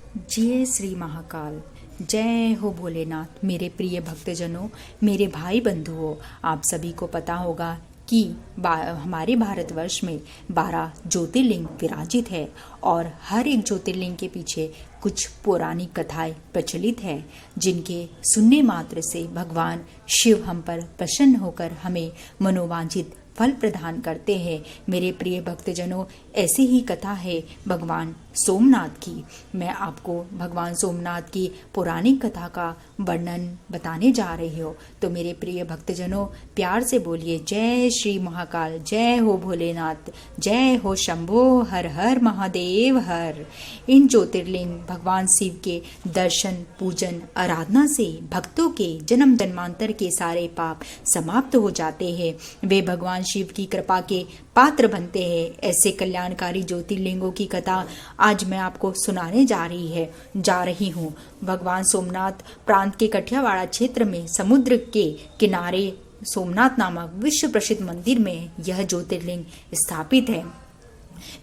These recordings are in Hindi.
जय श्री महाकाल। जय हो भोलेनाथ। मेरे प्रिय भक्तजनों, मेरे भाई बंधुओं, आप सभी को पता होगा कि हमारे भारतवर्ष में 12 ज्योतिर्लिंग विराजित है और हर एक ज्योतिर्लिंग के पीछे कुछ पौराणिक कथाएं प्रचलित है, जिनके सुनने मात्र से भगवान शिव हम पर प्रसन्न होकर हमें मनोवांछित फल प्रदान करते हैं। मेरे प्रिय भक्तजनों, ऐसी ही कथा है भगवान सोमनाथ की। मैं आपको भगवान सोमनाथ की पौराणिक कथा का वर्णन बताने जा रही हूँ। तो मेरे प्रिय भक्तजनों, प्यार से बोलिए जय श्री महाकाल। जय हो भोलेनाथ। जय हो शंभो हर हर महादेव हर। इन ज्योतिर्लिंग भगवान शिव के दर्शन, पूजन, आराधना से भक्तों के जन्म जन्मांतर के सारे पाप समाप्त हो जाते हैं। वे भगवान शिव की कृपा के पात्र बनते हैं। ऐसे कल्याणकारी ज्योतिर्लिंगों की कथा आज मैं आपको सुनाने जा रही हूँ। भगवान सोमनाथ प्रांत के कठियावाड़ा क्षेत्र में समुद्र के किनारे सोमनाथ नामक विश्व प्रसिद्ध मंदिर में यह ज्योतिर्लिंग स्थापित है।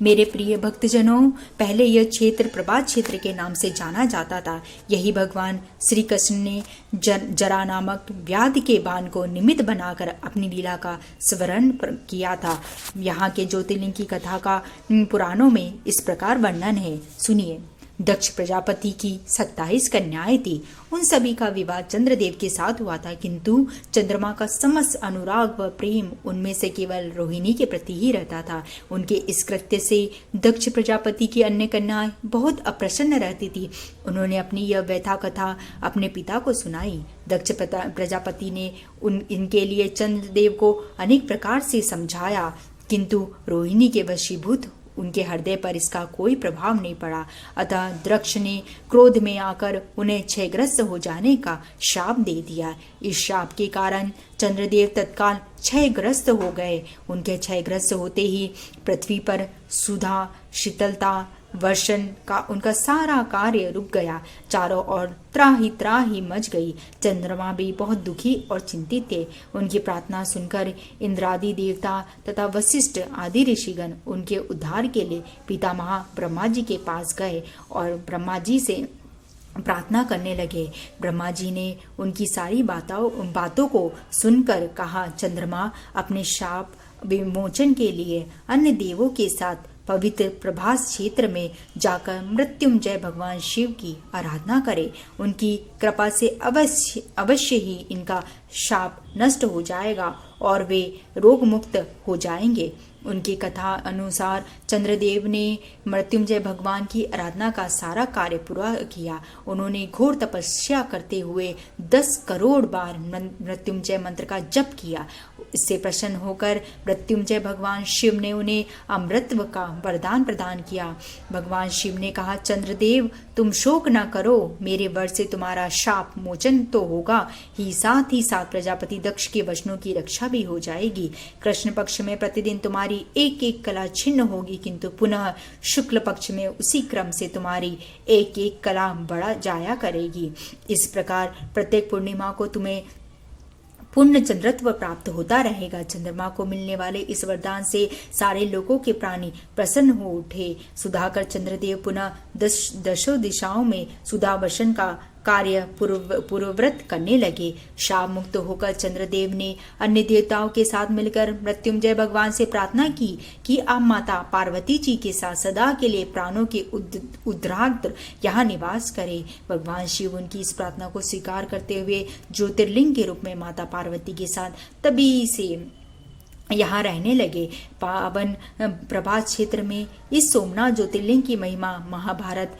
मेरे प्रिय भक्तजनों, पहले यह क्षेत्र प्रभात क्षेत्र के नाम से जाना जाता था। यही भगवान श्री कृष्ण ने जरा नामक व्याधि के बाण को निमित्त बनाकर अपनी लीला का स्मरण किया था। यहाँ के ज्योतिर्लिंग की कथा का पुराणों में इस प्रकार वर्णन है, सुनिए। दक्ष प्रजापति की 27 कन्याएं थी। उन सभी का विवाह चंद्रदेव के साथ हुआ था, किंतु चंद्रमा का समस्त अनुराग व प्रेम उनमें से केवल रोहिणी के प्रति ही रहता था। उनके इस कृत्य से दक्ष प्रजापति की अन्य कन्याएं बहुत अप्रसन्न रहती थी। उन्होंने अपनी यह व्यथा कथा अपने पिता को सुनाई। दक्ष प्रजापति ने इनके लिए चंद्रदेव को अनेक प्रकार से समझाया, किंतु रोहिणी के वशीभूत उनके हृदय पर इसका कोई प्रभाव नहीं पड़ा। अतः दक्ष ने क्रोध में आकर उन्हें क्षयग्रस्त हो जाने का शाप दे दिया। इस शाप के कारण चंद्रदेव तत्काल क्षयग्रस्त हो गए। उनके क्षयग्रस्त होते ही पृथ्वी पर सुधा, शीतलता, वर्षण का उनका सारा कार्य रुक गया। चारों ओर त्राही मच गई। चंद्रमा भी बहुत दुखी और चिंतित थे। उनकी प्रार्थना सुनकर इंद्रादि देवता तथा वशिष्ठ आदि ऋषिगण उनके उद्धार के लिए पितामह ब्रह्मा जी के पास गए और ब्रह्मा जी से प्रार्थना करने लगे। ब्रह्मा जी ने उनकी सारी बातों को सुनकर कहा, चंद्रमा अपने शाप विमोचन के लिए अन्य देवों के साथ पवित्र प्रभास क्षेत्र में जाकर मृत्युंजय भगवान शिव की आराधना करे। उनकी कृपा से अवश्य ही इनका शाप नष्ट हो जाएगा और वे रोग मुक्त हो जाएंगे। उनकी कथा अनुसार चंद्रदेव ने मृत्युंजय भगवान की आराधना का सारा कार्य पूरा किया। उन्होंने घोर तपस्या करते हुए 10 करोड़ बार मृत्युंजय मंत्र का जप किया। इससे प्रसन्न होकर मृत्युंजय भगवान शिव ने उन्हें अमृतत्व का वरदान प्रदान किया। भगवान शिव ने कहा, चंद्रदेव तुम शोक न करो, मेरे वर से तुम्हारा शाप मोचन तो होगा ही साथ प्रजापति दक्ष के वचनों की रक्षा भी हो जाएगी। कृष्ण पक्ष में प्रतिदिन तुम्हारी एक एक कला छिन्न होगी, किंतु पुनः शुक्ल पक्ष में उसी क्रम से तुम्हारी एक एक कला बढ़ा जाया करेगी। इस प्रकार प्रत्येक पूर्णिमा को तुम्हें पूर्ण चंद्रत्व प्राप्त होता रहेगा। चंद्रमा को मिलने वाले इस वरदान से सारे लोगों के प्राणी प्रसन्न हो उठे। सुधाकर चंद्रदेव पुनः दशों दिशाओं में सुधावर्षण का कार्य पूर्वव्रत करने लगे। शाप मुक्त होकर चंद्रदेव ने अन्य देवताओं के साथ मिलकर मृत्युंजय भगवान से प्रार्थना की कि आप माता पार्वती जी के साथ सदा के लिए प्राणों के उद्धारार्थ यहाँ निवास करें। भगवान शिव उनकी इस प्रार्थना को स्वीकार करते हुए ज्योतिर्लिंग के रूप में माता पार्वती के साथ तभी से यहाँ रहने लगे। पावन प्रभास क्षेत्र में इस सोमनाथ ज्योतिर्लिंग की महिमा महाभारत,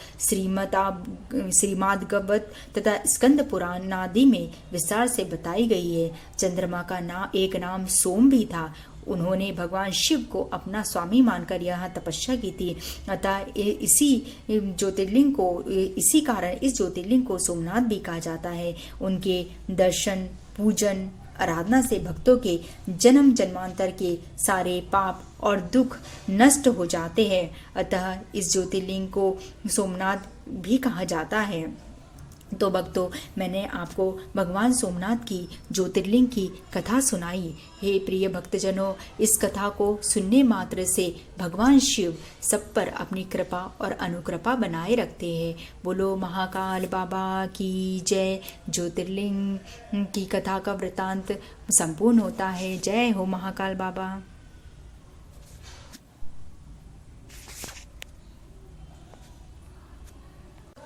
श्रीमद्भागवत तथा स्कंद पुराण आदि में विस्तार से बताई गई है। चंद्रमा का एक नाम सोम भी था। उन्होंने भगवान शिव को अपना स्वामी मानकर यहाँ तपस्या की थी। अतः इसी कारण इस ज्योतिर्लिंग को सोमनाथ भी कहा जाता है। उनके दर्शन, पूजन, आराधना से भक्तों के जन्म जन्मांतर के सारे पाप और दुख नष्ट हो जाते हैं। अतः इस ज्योतिर्लिंग को सोमनाथ भी कहा जाता है। तो भक्तों, मैंने आपको भगवान सोमनाथ की ज्योतिर्लिंग की कथा सुनाई। हे प्रिय भक्तजनों, इस कथा को सुनने मात्र से भगवान शिव सब पर अपनी कृपा और अनुकृपा बनाए रखते हैं। बोलो महाकाल बाबा की जय। ज्योतिर्लिंग की कथा का वृतांत संपूर्ण होता है। जय हो महाकाल बाबा।